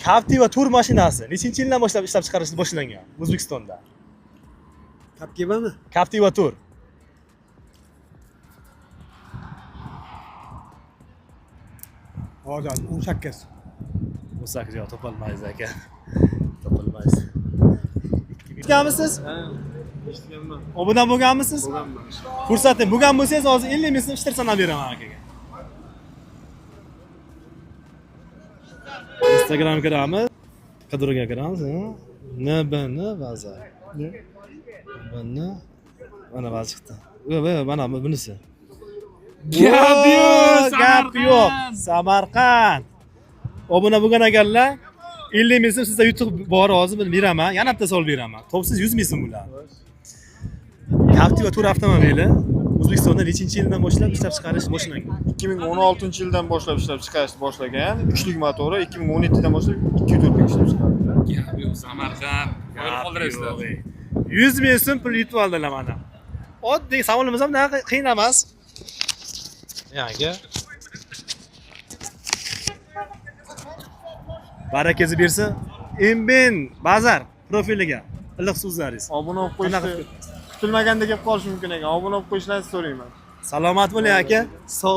Captiva tur mashinasi nechinchi yildan boshlab ishlab chiqarish boshlangan O'zbekistonda? Captivami? Captiva tur. Hozir 18. 18 yo'q, topolmaysiz aka. Topolmaysiz. Eshitganmisiz? Ha, eshitganman. Obuna bo'lganmisiz? Bo'lganman. Ko'rsating. Bo'lgan bo'lsangiz hozir 50 ming so'm ishtir sanab beraman akaga. Instagram kiramiz. Qidiruvga kiramiz. NBN bazar. NBN. Mana baza chiqdi. Mana bunisi. Gap yo'q. Samarqand. Obuna bo'lgan ekanlar. 50 ming so'm sizda yutuq bor hozir men beraman. Yana bitta solib beraman. Topsiz 100 ming so'm bular. Captiva tur avtomobili O'zbekistonda nechinchi yildan boshlab ishlab chiqarish boshlangan? 2016-yildan boshlab ishlab chiqarishni boshlagan. 3lik motori 2017dan boshlab 2.4 ishlab chiqardi. Gap yo'q, Samarqand. Qo'yib qoldirasizlar. 100 ming so'm pul yutib oldilar mana. Oddiy savolimiz ham bunaqa qiyin emas. Aka. Barakangiz bersa, Emben bazar profiliga iliq so'zlaringiz. Obuna bo'lib qo'yishni kutilmaganda kelib qolishi mumkin ekan. Obuna bo'lib qo'yishlaringizni so'rayman. Salomat bo'ling aka. Sog'